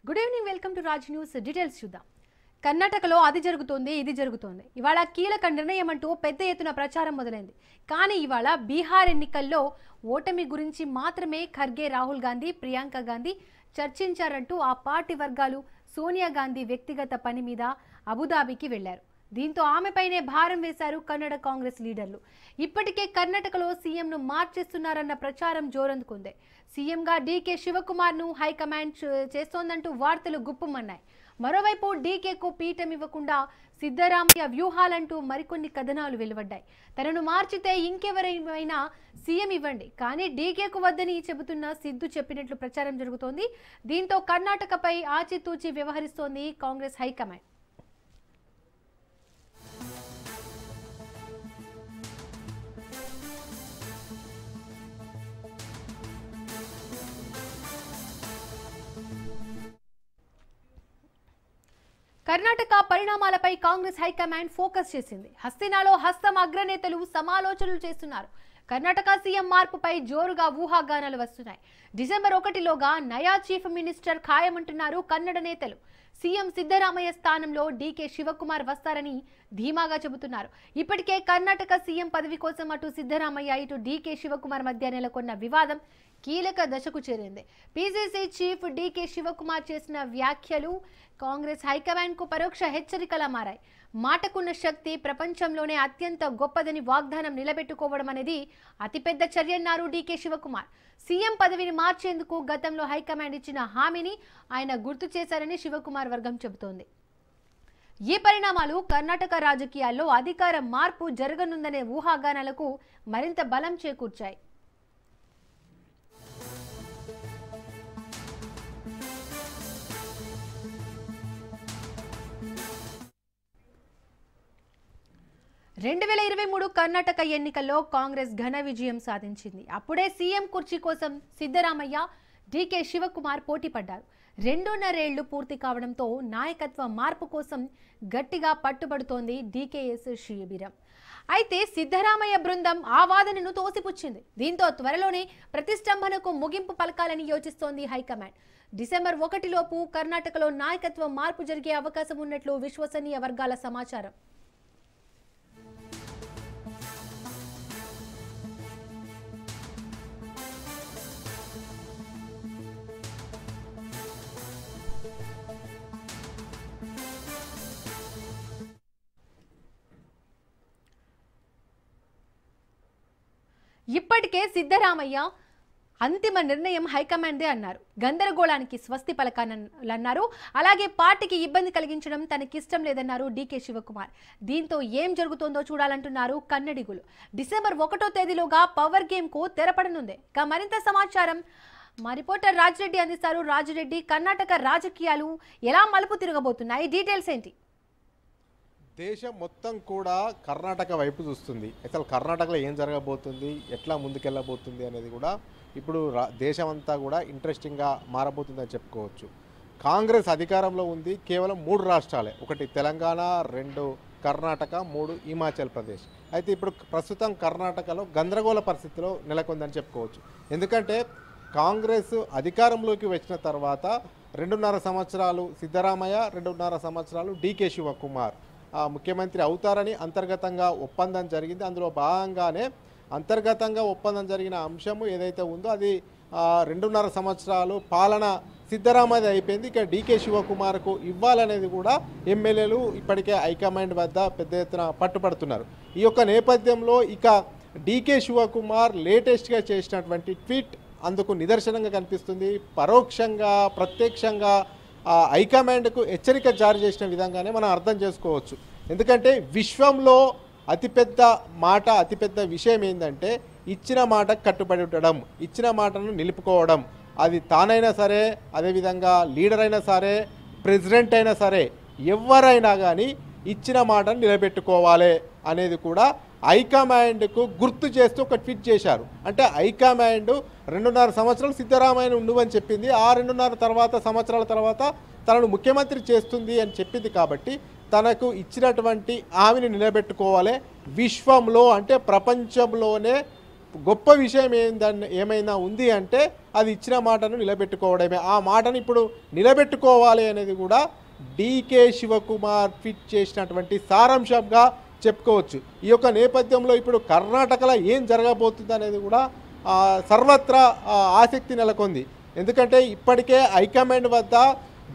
Good evening, welcome to Raj news. Details చూద్దాం. కర్ణాటకలో అది జరుగుతోంది, ఇది జరుగుతోంది. ఇవాళ కీలక నిర్ణయం అంటూ పెద్ద ఎత్తున ప్రచారం మొదలైంది. కానీ ఇవాళ బీహార్ ఎన్నికల్లో ఓటమి గురించి మాత్రమే ఖర్గే, రాహుల్ గాంధీ, ప్రియాంక గాంధీ చర్చించారంటూ ఆ పార్టీ వర్గాలు సోనియా గాంధీ వ్యక్తిగత పని మీద అబుదాబికి వెళ్లారు. దీంతో ఆమెపైనే భారం వేశారు కన్నడ కాంగ్రెస్ లీడర్లు. ఇప్పటికే కర్ణాటకలో సీఎంను మార్చేస్తున్నారన్న ప్రచారం జోరందుకుంది. సీఎంగా డీకే శివకుమార్ను హైకమాండ్ చేస్తోందంటూ వార్తలు గుప్పుమన్నాయి. మరోవైపు డీకేకు పీఠం ఇవ్వకుండా సిద్ధరామయ్య వ్యూహాలంటూ మరికొన్ని కథనాలు వెలువడ్డాయి. తనను మార్చితే ఇంకెవరైనా సీఎం ఇవ్వండి, కానీ డీకేకు వద్దని చెబుతున్న సిద్ధు చెప్పినట్లు ప్రచారం జరుగుతోంది. దీంతో కర్ణాటకపై ఆచితూచి వ్యవహరిస్తోంది కాంగ్రెస్ హైకమాండ్. కర్ణాటక పరిణామాలపై కాంగ్రెస్ హైకమాండ్ ఫోకస్ చేసింది. హస్తినాలో హస్తం అగ్రనేతలు సమాలోచనలు చేస్తున్నారు. కర్ణాటక సీఎం మార్పుపై జోరుగా ఊహాగానాలు వస్తున్నాయి. డిసెంబర్ 1లోగా నయా చీఫ్ మినిస్టర్ ఖాయమంటున్నారు కన్నడ నేతలు. సీఎం సిద్ధరామయ్య స్థానంలో డీకే శివకుమార్ వస్తారని ధీమాగా చెబుతున్నారు. ఇప్పటికే కర్ణాటక సీఎం పదవి కోసం అటు సిద్ధరామయ్య, ఇటు డీకే శివకుమార్ మధ్య నెలకొన్న వివాదం కీలక దశకు చేరింది. పీసీసీ చీఫ్ డీకే శివకుమార్ చేసిన వ్యాఖ్యలు కాంగ్రెస్ హైకమాండ్ కు పరోక్ష హెచ్చరికలా మారాయి. మాటకున్న శక్తి ప్రపంచంలోనే అత్యంత గొప్పదని వాగ్దానం నిలబెట్టుకోవడం అనేది అతిపెద్ద చర్యన్నారు డీకే శివకుమార్. సీఎం పదవిని మార్చేందుకు గతంలో హైకమాండ్ ఇచ్చిన హామీని ఆయన గుర్తు చేశారని శివకుమార్ వర్గం చెబుతోంది. ఈ పరిణామాలు కర్ణాటక రాజకీయాల్లో అధికార మార్పు జరగనుందనే ఊహాగానాలకు మరింత బలం చేకూర్చాయి. రెండు 2023 కర్ణాటక ఎన్నికల్లో కాంగ్రెస్ ఘన విజయం సాధించింది. అప్పుడే సీఎం కుర్చీ కోసం సిద్ధరామయ్య, డీకే శివకుమార్ పోటీ పడ్డారు. 2.5 ఏళ్లు పూర్తి కావడంతో నాయకత్వ మార్పు కోసం గట్టిగా పట్టుబడుతోంది డీకేఎస్ శిబిరం. అయితే సిద్ధరామయ్య బృందం ఆ వాదనను తోసిపుచ్చింది. దీంతో త్వరలోనే ప్రతిష్టంభనకు ముగింపు పలకాలని యోచిస్తోంది హైకమాండ్. డిసెంబర్ 1లోపు కర్ణాటకలో నాయకత్వ మార్పు జరిగే అవకాశం ఉన్నట్లు విశ్వసనీయ వర్గాల సమాచారం. ఇప్పటికే సిద్ధరామయ్య అంతిమ నిర్ణయం హైకమాండ్దే అన్నారు. గందరగోళానికి స్వస్తి పలకాలన్నారు. అలాగే పార్టీకి ఇబ్బంది కలిగించడం తనకిష్టం లేదన్నారు డీకే శివకుమార్. దీంతో ఏం జరుగుతోందో చూడాలంటున్నారు కన్నడిగులు. డిసెంబర్ 1వ తేదీలోగా పవర్ గేమ్ కు తెరపడనుంది. ఇక మరింత సమాచారం మా రిపోర్టర్ రాజిరెడ్డి అందిస్తారు. రాజిరెడ్డి, కర్ణాటక రాజకీయాలు ఎలా మలుపు తిరగబోతున్నాయి, డీటెయిల్స్ ఏంటి? దేశం మొత్తం కూడా కర్ణాటక వైపు చూస్తుంది. అసలు కర్ణాటకలో ఏం జరగబోతుంది, ఎట్లా ముందుకెళ్ళబోతుంది అనేది కూడా ఇప్పుడు దేశం అంతా కూడా ఇంట్రెస్టింగ్గా మారబోతుందని చెప్పుకోవచ్చు. కాంగ్రెస్ అధికారంలో ఉంది కేవలం 3 రాష్ట్రాలే. ఒకటి తెలంగాణ, 2 కర్ణాటక, 3 హిమాచల్ ప్రదేశ్. అయితే ఇప్పుడు ప్రస్తుతం కర్ణాటకలో గందరగోళ పరిస్థితిలో నెలకొందని చెప్పుకోవచ్చు. ఎందుకంటే కాంగ్రెస్ అధికారంలోకి వచ్చిన తర్వాత 2.5 సంవత్సరాలు సిద్ధరామయ్య, 2.5 సంవత్సరాలు డీకే శివకుమార్ ముఖ్యమంత్రి అవుతారని అంతర్గతంగా ఒప్పందం జరిగింది. అందులో భాగంగానే అంతర్గతంగా ఒప్పందం జరిగిన అంశము ఏదైతే ఉందో అది 2.5 సంవత్సరాలు పాలన సిద్ధరామయ్య అయిపోయింది. ఇక డీకే శివకుమార్కు ఇవ్వాలనేది కూడా ఎమ్మెల్యేలు ఇప్పటికే హైకమాండ్ వద్ద పెద్ద ఎత్తున పట్టుపడుతున్నారు. ఈ యొక్క నేపథ్యంలో ఇక డీకే శివకుమార్ లేటెస్ట్గా చేసినటువంటి ట్వీట్ అందుకు నిదర్శనంగా కనిపిస్తుంది. పరోక్షంగా ప్రత్యక్షంగా హైకమాండ్కు హెచ్చరిక జారీ చేసిన విధంగానే మనం అర్థం చేసుకోవచ్చు. ఎందుకంటే విశ్వంలో అతిపెద్ద మాట, అతిపెద్ద విషయం ఏంటంటే ఇచ్చిన మాటకు కట్టుబడి ఉండడం, ఇచ్చిన మాటను నిలుపుకోవడం. అది తానైనా సరే, అదేవిధంగా లీడర్ అయినా సరే, ప్రెసిడెంట్ అయినా సరే, ఎవరైనా కానీ ఇచ్చిన మాటను నిలబెట్టుకోవాలి అనేది కూడా హైకమాండ్కు గుర్తు చేస్తూ ఒక ట్వీట్ చేశారు. అంటే హైకమాండ్ 2.5 సంవత్సరాలు సిద్ధరామయ్యను ఉండువని చెప్పింది. ఆ 2.5 సంవత్సరాల తర్వాత తనను ముఖ్యమంత్రి చేస్తుంది అని చెప్పింది. కాబట్టి తనకు ఇచ్చినటువంటి హామీని నిలబెట్టుకోవాలి. విశ్వంలో అంటే ప్రపంచంలోనే గొప్ప విషయం ఏమైనా ఉంది అంటే అది ఇచ్చిన మాటను నిలబెట్టుకోవడమే. ఆ మాటను ఇప్పుడు నిలబెట్టుకోవాలి అనేది కూడా డీకే శివకుమార్ ఫిట్ చేసినటువంటి సారాంశంగా చెప్పుకోవచ్చు. ఈ యొక్క నేపథ్యంలో ఇప్పుడు కర్ణాటకలో ఏం జరగబోతుంది అనేది కూడా సర్వత్రా ఆసక్తి నెలకొంది. ఎందుకంటే ఇప్పటికే హైకమాండ్ వద్ద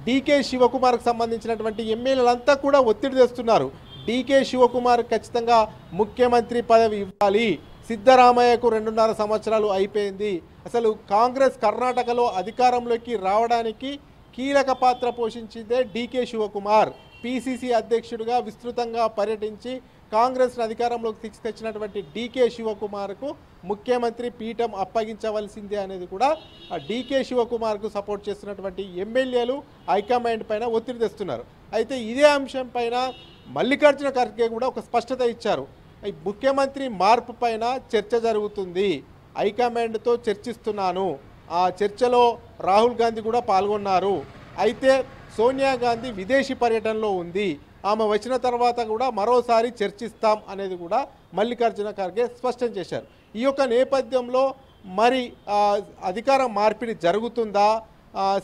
డీకే శివకుమార్కు సంబంధించినటువంటి ఎమ్మెల్యేలంతా కూడా ఒత్తిడి తెస్తున్నారు. డీకే శివకుమార్ ఖచ్చితంగా ముఖ్యమంత్రి పదవి ఇవ్వాలి, సిద్ధరామయ్యకు 2.5 సంవత్సరాలు అయిపోయింది, అసలు కాంగ్రెస్ కర్ణాటకలో అధికారంలోకి రావడానికి కీలక పాత్ర పోషించిందే డీకే శివకుమార్. పిసిసి అధ్యక్షుడిగా విస్తృతంగా పర్యటించి కాంగ్రెస్ను అధికారంలోకి తీసుకొచ్చినటువంటి డీకే శివకుమార్కు ముఖ్యమంత్రి పీఠం అప్పగించవలసిందే అనేది కూడా డీకే శివకుమార్కు సపోర్ట్ చేస్తున్నటువంటి ఎమ్మెల్యేలు హైకమాండ్ పైన ఒత్తిడి తెస్తున్నారు. అయితే ఇదే అంశం పైన మల్లికార్జున ఖర్గే కూడా ఒక స్పష్టత ఇచ్చారు. ముఖ్యమంత్రి మార్పు పైన చర్చ జరుగుతుంది, హైకమాండ్తో చర్చిస్తున్నాను, ఆ చర్చలో రాహుల్ గాంధీ కూడా పాల్గొన్నారు. అయితే సోనియా గాంధీ విదేశీ పర్యటనలో ఉంది, ఆమె వచ్చిన తర్వాత కూడా మరోసారి చర్చిస్తాం అనేది కూడా మల్లికార్జున ఖర్గే స్పష్టం చేశారు. ఈ యొక్క నేపథ్యంలో మరి అధికారం మార్పిడి జరుగుతుందా,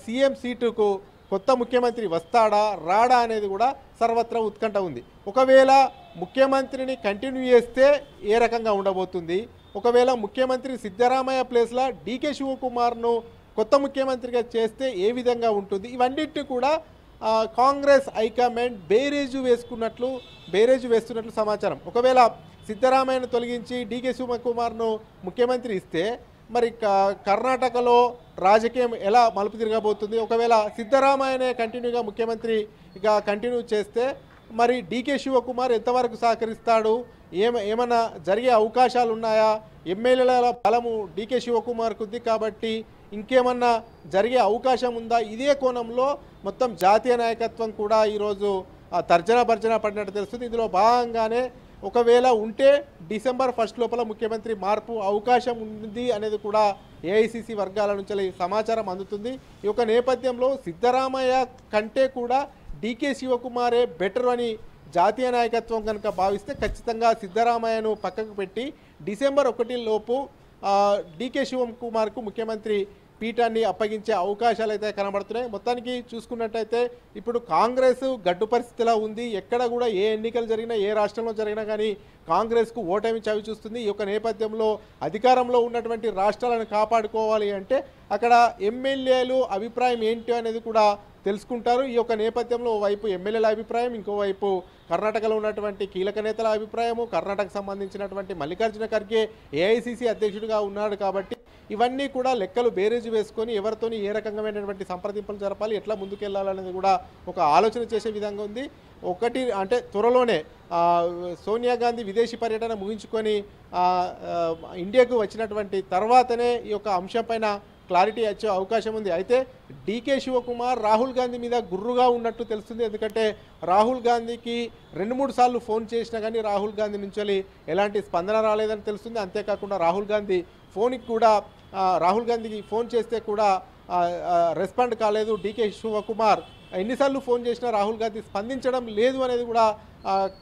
సీఎం సీటుకు కొత్త ముఖ్యమంత్రి వస్తాడా రాడా అనేది కూడా సర్వత్రా ఉత్కంఠ ఉంది. ఒకవేళ ముఖ్యమంత్రిని కంటిన్యూ చేస్తే ఏ రకంగా ఉండబోతుంది, ఒకవేళ ముఖ్యమంత్రి సిద్ధరామయ్య ప్లేస్లో డీకే శివకుమార్ను కొత్త ముఖ్యమంత్రిగా చేస్తే ఏ విధంగా ఉంటుంది, ఇవన్నిటిని కూడా కాంగ్రెస్ హైకమాండ్ బేరేజు వేస్తున్నట్లు సమాచారం. ఒకవేళ సిద్ధరామయ్యను తొలగించి డీకే శివకుమార్ను ముఖ్యమంత్రి ఇస్తే మరి కర్ణాటకలో రాజకీయం ఎలా మలుపు తిరగబోతుంది, ఒకవేళ సిద్ధరామయ్యనే కంటిన్యూగా ముఖ్యమంత్రిగా కంటిన్యూ చేస్తే మరి డీకే శివకుమార్ ఎంతవరకు సహకరిస్తాడు, ఏమన్నా జరిగే అవకాశాలు ఉన్నాయా, ఎమ్మెల్యేల బలము డీకే శివకుమార్కు ఉంది కాబట్టి ఇంకేమన్నా జరిగే అవకాశం ఉందా, ఇదే కోణంలో మొత్తం జాతీయ నాయకత్వం కూడా ఈరోజు తర్జన భర్జన పడినట్టు తెలుస్తుంది. ఇందులో భాగంగానే ఒకవేళ ఉంటే డిసెంబర్ 1 లోపల ముఖ్యమంత్రి మార్పు అవకాశం ఉంది అనేది కూడా ఏఐసిసి వర్గాల నుంచి సమాచారం అందుతుంది. ఈ యొక్క నేపథ్యంలో సిద్ధరామయ్య కంటే కూడా డీకే శివకుమారే బెటర్ అని జాతీయ నాయకత్వం కనుక భావిస్తే ఖచ్చితంగా సిద్ధరామయ్యను పక్కకు పెట్టి డిసెంబర్ 1 లోపు డీకే శివకుమార్కు ముఖ్యమంత్రి పీఠాన్ని అప్పగించే అవకాశాలు అయితే కనబడుతున్నాయి. మొత్తానికి చూసుకున్నట్టయితే ఇప్పుడు కాంగ్రెస్ గడ్డు పరిస్థితిలా ఉంది. ఎక్కడ కూడా ఏ ఎన్నికలు జరిగినా, ఏ రాష్ట్రంలో జరిగినా కానీ కాంగ్రెస్కు ఓటమి చవి చూస్తుంది. ఈ యొక్క నేపథ్యంలో అధికారంలో ఉన్నటువంటి రాష్ట్రాలను కాపాడుకోవాలి అంటే అక్కడ ఎమ్మెల్యేలు అభిప్రాయం ఏంటి అనేది కూడా తెలుసుకుంటారు. ఈ యొక్క నేపథ్యంలో ఓవైపు ఎమ్మెల్యేల అభిప్రాయం, ఇంకోవైపు కర్ణాటకలో ఉన్నటువంటి కీలక నేతల అభిప్రాయము, కర్ణాటకకు సంబంధించినటువంటి మల్లికార్జున ఖర్గే ఏఐసిసి అధ్యక్షుడిగా ఉన్నాడు కాబట్టి ఇవన్నీ కూడా లెక్కలు బేరేజు వేసుకొని ఎవరితోని ఏ రకమైనటువంటి సంప్రదింపులు జరపాలి, ఎట్లా ముందుకెళ్లాలనేది కూడా ఒక ఆలోచన చేసే విధంగా ఉంది. ఒకటి అంటే త్వరలోనే సోనియా గాంధీ విదేశీ పర్యటన ముగించుకొని ఇండియాకు వచ్చినటువంటి తర్వాతనే ఈ యొక్క అంశం పైన క్లారిటీ వచ్చే అవకాశం ఉంది. అయితే డీకే శివకుమార్ రాహుల్ గాంధీ మీద గుర్రుగా ఉన్నట్టు తెలుస్తుంది. ఎందుకంటే రాహుల్ గాంధీకి 2-3 సార్లు ఫోన్ చేసినా కానీ రాహుల్ గాంధీ నుంచి ఎలాంటి స్పందన రాలేదని తెలుస్తుంది. అంతేకాకుండా రాహుల్ గాంధీకి ఫోన్ చేస్తే కూడా రెస్పాండ్ కాలేదు. డీకే శివకుమార్ ఎన్నిసార్లు ఫోన్ చేసినా రాహుల్ గాంధీ స్పందించడం లేదు అనేది కూడా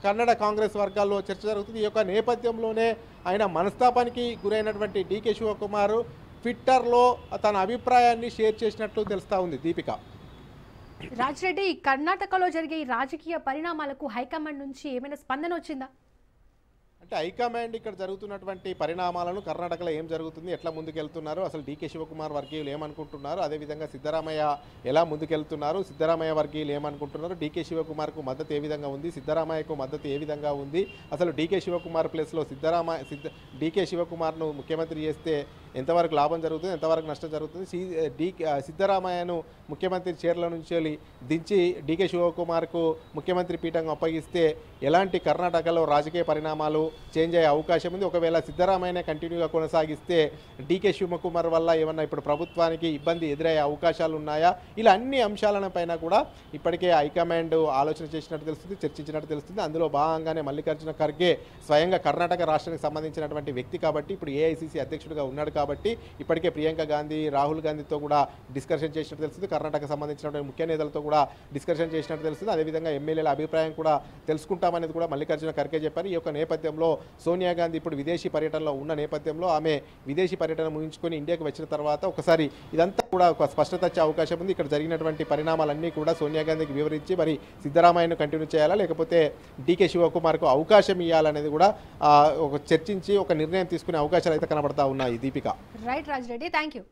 కన్నడ కాంగ్రెస్ వర్గాల్లో చర్చ జరుగుతుంది. ఈ యొక్క నేపథ్యంలోనే ఆయన మనస్తాపానికి గురైనటువంటి డీకే శివకుమార్ ట్విట్టర్లో తన అభిప్రాయాన్ని షేర్ చేసినట్లు తెలుస్తా ఉంది. దీపిక, రాజిరెడ్డి, కర్ణాటకలో జరిగే ఈ రాజకీయ పరిణామాలకు హైకమాండ్ నుంచి ఏమైనా స్పందన వచ్చిందా? అంటే హైకమాండ్ ఇక్కడ జరుగుతున్నటువంటి పరిణామాలను, కర్ణాటకలో ఏం జరుగుతుంది, ఎట్లా ముందుకెళ్తున్నారు, అసలు డీకే శివకుమార్ వర్గీయులు ఏమనుకుంటున్నారు, అదేవిధంగా సిద్ధరామయ్య ఎలా ముందుకెళ్తున్నారు, సిద్ధరామయ్య వర్గీయులు ఏమనుకుంటున్నారు, డీకే శివకుమార్కు మద్దతు ఏ విధంగా ఉంది, సిద్ధరామయ్యకు మద్దతు ఏ విధంగా ఉంది, అసలు డీకే శివకుమార్ ప్లేస్లో డీకే శివకుమార్ను ముఖ్యమంత్రి చేస్తే ఎంతవరకు లాభం జరుగుతుంది, ఎంతవరకు నష్టం జరుగుతుంది, సిద్ధరామయ్యను ముఖ్యమంత్రి చైర్ల నుంచి దించి డీకే శివకుమార్కు ముఖ్యమంత్రి పీఠంగా అప్పగిస్తే ఎలాంటి కర్ణాటకలో రాజకీయ పరిణామాలు చేంజ్ అయ్యే అవకాశం ఉంది. ఒకవేళ సిద్ధరామయ్యనే కంటిన్యూగా కొనసాగిస్తే డీకే శివకుమార్ వల్ల ఏమన్నా ఇప్పుడు ప్రభుత్వానికి ఇబ్బంది ఎదురయ్యే అవకాశాలు ఉన్నాయా, ఇలా అన్ని అంశాలపైన కూడా ఇప్పటికే హైకమాండ్ ఆలోచన చేసినట్టు తెలుస్తుంది, చర్చించినట్టు తెలుస్తుంది. అందులో భాగంగానే మల్లికార్జున ఖర్గే స్వయంగా కర్ణాటక రాష్ట్రానికి సంబంధించినటువంటి వ్యక్తి కాబట్టి ఇప్పుడు ఏఐసిసి అధ్యక్షుడిగా ఉన్నాడు కాబట్టి కాబట్టి ఇప్పటికే ప్రియాంక గాంధీ రాహుల్ గాంధీతో కూడా డిస్కషన్ చేసినట్టు తెలుస్తుంది. కర్ణాటక సంబంధించినటువంటి ముఖ్య నేతలతో కూడా డిస్కషన్ చేసినట్టు తెలుస్తుంది. అదేవిధంగా ఎమ్మెల్యేల అభిప్రాయం కూడా తెలుసుకుంటామనేది కూడా మల్లికార్జున ఖర్గే చెప్పారు. ఈ యొక్క నేపథ్యంలో సోనియా గాంధీ ఇప్పుడు విదేశీ పర్యటనలో ఉన్న నేపథ్యంలో ఆమె విదేశీ పర్యటన ముగించుకొని ఇండియాకి వచ్చిన తర్వాత ఒకసారి ఇదంతా కూడా ఒక స్పష్టత వచ్చే అవకాశం ఉంది. ఇక్కడ జరిగినటువంటి పరిణామాలన్నీ కూడా సోనియా గాంధీకి వివరించి మరి సిద్ధరామయ్యను కంటిన్యూ చేయాలా లేకపోతే డీకే శివకుమార్కు అవకాశం ఇవ్వాలనేది కూడా ఒక చర్చించి ఒక నిర్ణయం తీసుకునే అవకాశాలు అయితే కనబడతా ఉన్నాయి. Deepika. Right Raj Reddy, thank you.